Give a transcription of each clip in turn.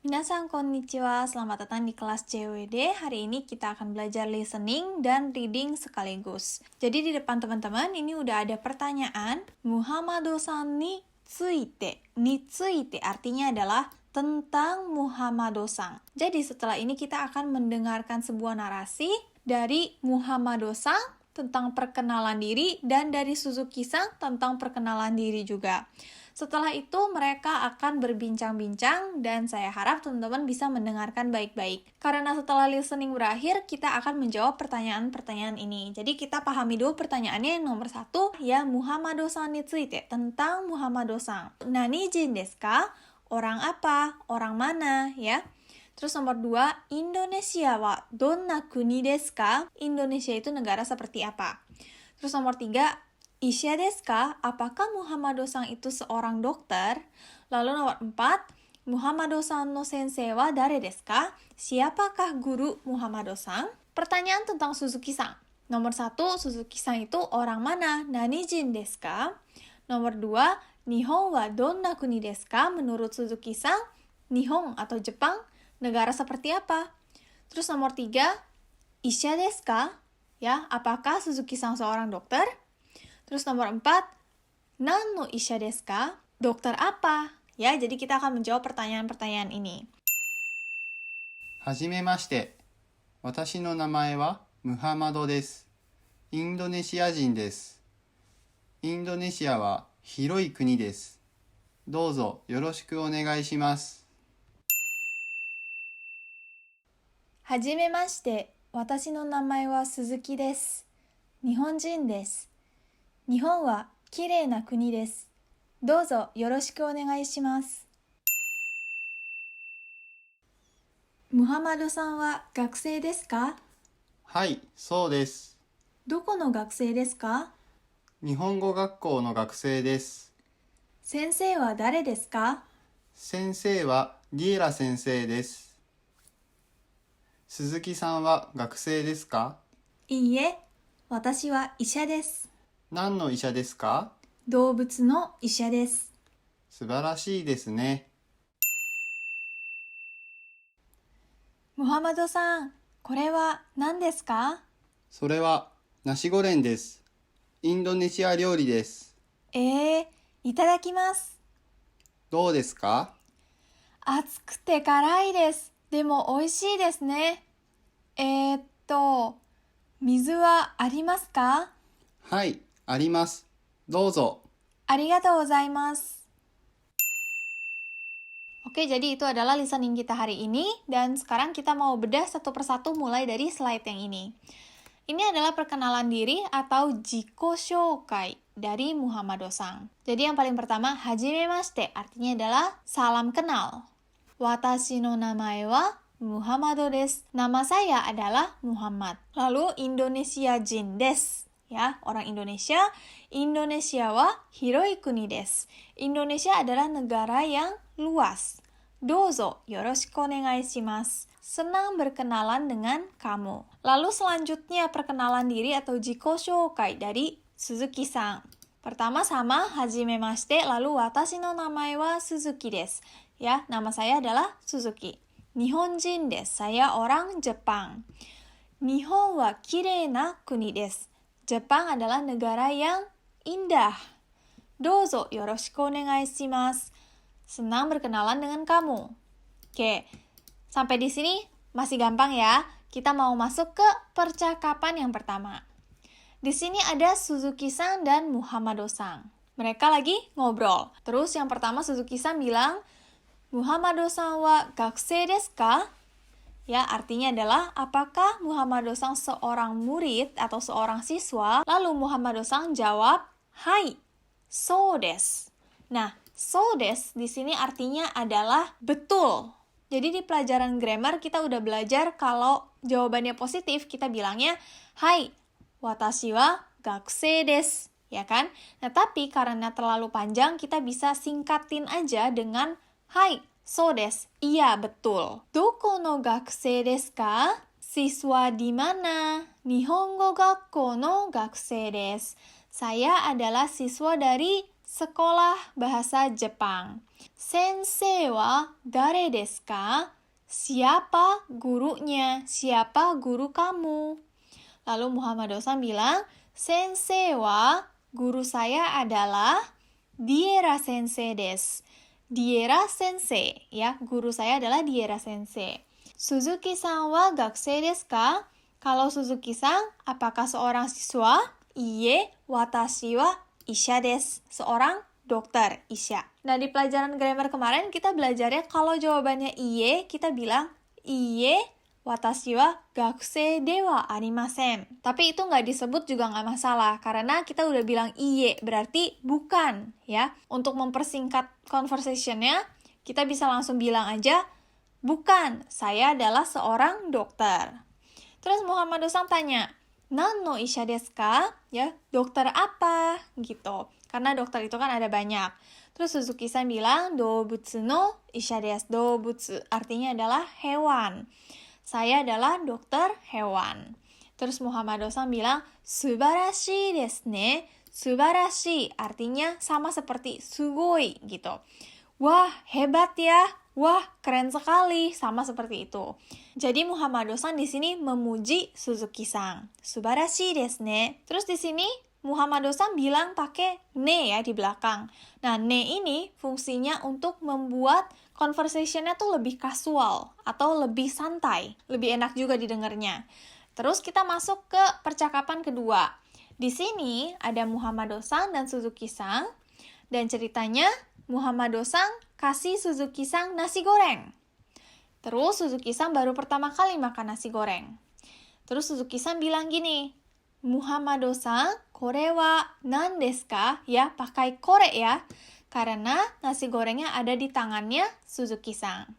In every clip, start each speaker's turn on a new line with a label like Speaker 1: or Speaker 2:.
Speaker 1: Minasan konnichiwa, selamat datang di kelas CWD. Hari ini kita akan belajar listening dan reading sekaligus. Jadi di depan teman-teman ini udah ada pertanyaan. Muhammado-san ni tsuite. Ni tsuite artinya adalah tentang Muhammado-san. Jadi setelah ini kita akan mendengarkan sebuah narasi dari Muhammado-san tentang perkenalan diri dan dari Suzuki-san tentang perkenalan diri juga. Setelah itu mereka akan berbincang-bincang dan saya harap teman-teman bisa mendengarkan baik-baik. Karena setelah listening berakhir, kita akan menjawab pertanyaan-pertanyaan ini. Jadi kita pahami dulu pertanyaannya. Yang nomor 1, ya Muhammado-san ni tsuite, tentang Muhammado-san. Nani jin desu ka? Orang apa? Orang mana? Ya. Terus nomor 2, Indonesia wa donna kuni desu ka? Indonesia itu negara seperti apa? Terus nomor 3, Isya desu ka? Apakah Muhammado-san itu seorang dokter? Lalu nomor 4, Muhammado-san no sensei wa dare desu ka? Siapakah guru Muhammado-san? Pertanyaan tentang Suzuki-san. Nomor 1, Suzuki-san itu orang mana? Nani jin desu ka? Nomor 2, Nihon wa donna kuni desu ka? Menurut Suzuki-san, Nihon atau Jepang negara seperti apa? Terus nomor 3, Isya desu ka? Ya, apakah Suzuki-san seorang dokter? Terus nomor 4, nan no isya desu ka? Dokter apa? Ya, jadi kita akan menjawab pertanyaan-pertanyaan ini.
Speaker 2: はじめまして。私の名前はムハマドです。インドネシア人です。インドネシアは広い国です。どうぞよろしくお願いします。
Speaker 1: はじめまして。私の名前は鈴木です。日本人です。日本はきれいな国です。どうぞよろしくお願いします。ムハマドさんは学生ですか？
Speaker 2: はい、そうです。
Speaker 1: どこの学生ですか？
Speaker 2: 日本語学校の学生です。
Speaker 1: 先生は誰ですか？
Speaker 2: 先生はリエラ先生です。鈴木さんは学生ですか？
Speaker 1: いいえ、私は医者です。
Speaker 2: 何の医者ですか？
Speaker 1: 動物の医者です。
Speaker 2: 素晴らしいですね。
Speaker 1: ムハマドさん、これは何ですか？
Speaker 2: それはナシゴレンです。インドネシア料理です。
Speaker 1: いただきます。
Speaker 2: どうですか？
Speaker 1: 熱くて辛いです。でも美味しいですね。水はありますか？
Speaker 2: はい、あります。どうぞ。
Speaker 1: ありがとうございます。Oke, jadi itu adalah listening kita hari ini, dan sekarang kita mau bedah satu persatu mulai dari slide yang ini. Ini adalah perkenalan diri atau jiko shoukai dari Muhammado-san. Jadi yang paling pertama, hajimemashite, artinya adalah salam kenal. Watashi no namae wa Muhammado desu. Nama saya adalah Muhammad. Lalu Indonesia jin desu. Ya, orang Indonesia. Indonesia wa hiroi kuni desu. Indonesia adalah negara yang luas. Dozo yoroshiku onegai shimasu. Senang berkenalan dengan kamu. Lalu selanjutnya perkenalan diri atau jiko shoukai dari Suzuki-san. Pertama sama hajimemashite, lalu watashi no namae wa Suzuki desu. Ya, nama saya adalah Suzuki. Nihonjin desu. Saya orang Jepang. Nihon wa kirei na kuni desu. Jepang adalah negara yang indah. Dozo yoroshiku onegai shimasu. Senang berkenalan dengan kamu. Oke, sampai di sini masih gampang ya. Kita mau masuk ke percakapan yang pertama. Di sini ada Suzuki-san dan Muhammado-san. Mereka lagi ngobrol. Terus yang pertama Suzuki-san bilang, Muhammado-san wa gakusei desu ka? Ya, artinya adalah apakah Muhammado-san seorang murid atau seorang siswa? Lalu Muhammado-san jawab, Hai, so desu. Nah, so desu di sini artinya adalah betul. Jadi di pelajaran grammar kita udah belajar kalau jawabannya positif kita bilangnya, Hai, watashi wa gakusei desu. Ya kan? Nah, tapi karena terlalu panjang kita bisa singkatin aja dengan Hai, so desu. Iya, betul. Doko no gakusei desu ka? Siswa di mana? Nihongo gakkou no gakusei desu. Saya adalah siswa dari sekolah bahasa Jepang. Sensei wa dare desu ka? Siapa gurunya? Siapa guru kamu? Lalu Muhammad-san bilang, Sensei wa, guru saya adalah Diera Sensei desu. Diera Sensei, ya, guru saya adalah Diera Sensei. Suzuki-san wa gakusei desu ka? Kalau Suzuki-san, apakah seorang siswa? Iie, watashi wa isha desu. Seorang dokter, isha. Nah, di pelajaran grammar kemarin kita belajarnya kalau jawabannya iie, kita bilang iie, watashi wa gakusei de wa arimasen. Tapi itu nggak disebut juga nggak masalah, karena kita udah bilang iye, berarti bukan, ya. Untuk mempersingkat conversation-nya, kita bisa langsung bilang aja, bukan, saya adalah seorang dokter. Terus Muhammad-san tanya, nan no isha desu ka? Ya, dokter apa? Gitu. Karena dokter itu kan ada banyak. Terus Suzuki-san bilang, doubutsu no isha desu. Doubutsu artinya adalah hewan. Saya adalah dokter hewan. Terus Muhammad-san bilang, subarashi desu ne. Subarashi artinya sama seperti sugoi gitu. Wah, hebat ya. Wah, keren sekali. Sama seperti itu. Jadi Muhammad-san di sini memuji Suzuki-san. Subarashi desu ne. Terus di sini Muhammad-san bilang pakai ne ya di belakang. Nah, ne ini fungsinya untuk membuat conversation-nya tuh lebih casual atau lebih santai, lebih enak juga didengarnya. Terus kita masuk ke percakapan kedua. Di sini ada Muhammad-san dan Suzuki-san, dan ceritanya Muhammad-san kasih Suzuki-san nasi goreng. Terus Suzuki-san baru pertama kali makan nasi goreng. Terus Suzuki-san bilang gini, Muhammad-san, kore wa nan desu ka? Ya, pakai kore ya. Karena nasi gorengnya ada di tangannya Suzuki-san.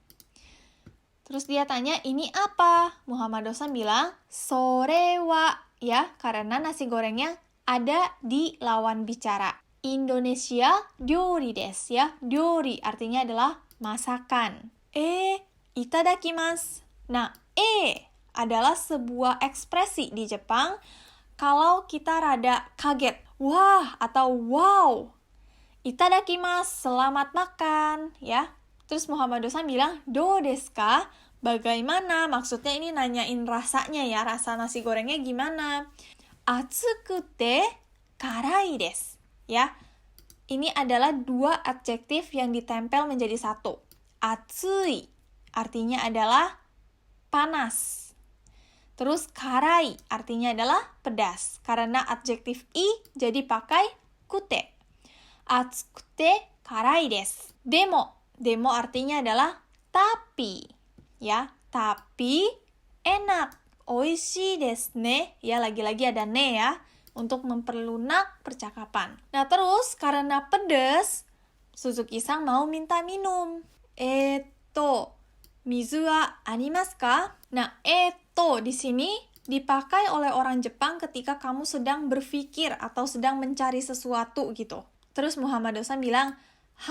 Speaker 1: Terus dia tanya, ini apa? Muhammad-san bilang, sore wa. Ya, karena nasi gorengnya ada di lawan bicara. Indonesia ryori desu ya. Ryori artinya adalah masakan. Itadakimasu. Nah, adalah sebuah ekspresi di Jepang kalau kita rada kaget. Wah atau wow. Itadakimasu, selamat makan, ya. Terus Muhammad-san bilang, do desu ka? Bagaimana? Maksudnya ini nanyain rasanya ya, rasa nasi gorengnya gimana? Atsukute karai desu. Ya, ini adalah dua adjektif yang ditempel menjadi satu. Atsui artinya adalah panas. Terus karai artinya adalah pedas. Karena adjektif i jadi pakai kute. Atsukute karai desu. Demo artinya adalah tapi. Ya, tapi enak. Oishii desu ne. Ya, lagi-lagi ada ne ya. Untuk memperlunak percakapan. Nah, terus karena pedas, Suzuki-san mau minta minum. Mizu wa arimasu ka? Nah, di sini dipakai oleh orang Jepang ketika kamu sedang berpikir atau sedang mencari sesuatu gitu. Terus Muhammad-san bilang,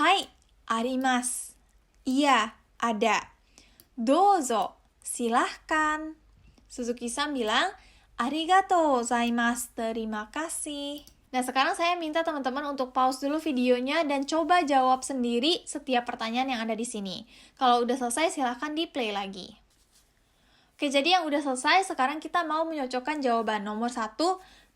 Speaker 1: hai, arimasu. Iya, ada. Dozo, silahkan. Suzuki-san bilang, arigatou gozaimasu, terima kasih. Nah, sekarang saya minta teman-teman untuk pause dulu videonya dan coba jawab sendiri setiap pertanyaan yang ada di sini. Kalau udah selesai, silahkan di-play lagi. Oke, jadi yang udah selesai, sekarang kita mau menyocokkan jawaban. Nomor 1,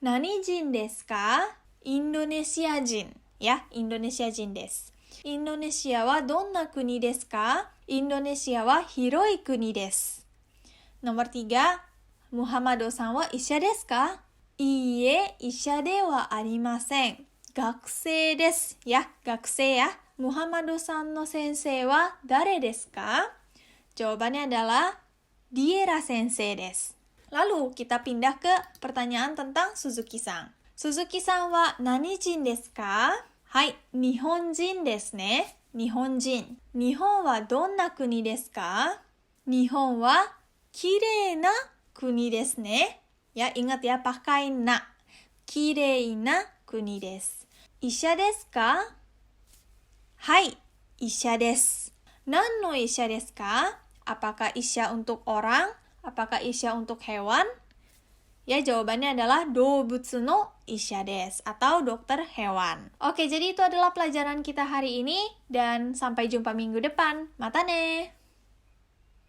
Speaker 1: nani jin desu ka? Indonesia jin. Ya, Indonesia jin desu. Indonesia wa donna kuni desu ka? Indonesia wa hiroi kuni desu. Nomor 3, Muhammad-san wa isha desu ka? Iie, isha de wa arimasen. Gakusei desu. Ya, gakusei ya. Muhammad-san no sensei wa dare desu ka? Jawabannya adalah Diera sensei desu. Lalu kita pindah ke pertanyaan tentang Suzuki-san. Suzuki-san wa nani jin desu ka? Hai, Nihon jin desu ne. Nihon jin. Nihon wa donna kuni desu ka? Nihon wa kirei na kuni desu ne. Ya, ingat ya, pakai na. Kirei na kuni desu. Isha desu ka? Hai, isha desu. Nan no isha desu ka? Apakah isha untuk orang? Apakah isha untuk hewan? Ya, jawabannya adalah dobutsu no isha desu atau dokter hewan. Oke, jadi itu adalah pelajaran kita hari ini dan sampai jumpa minggu depan. Mata ne!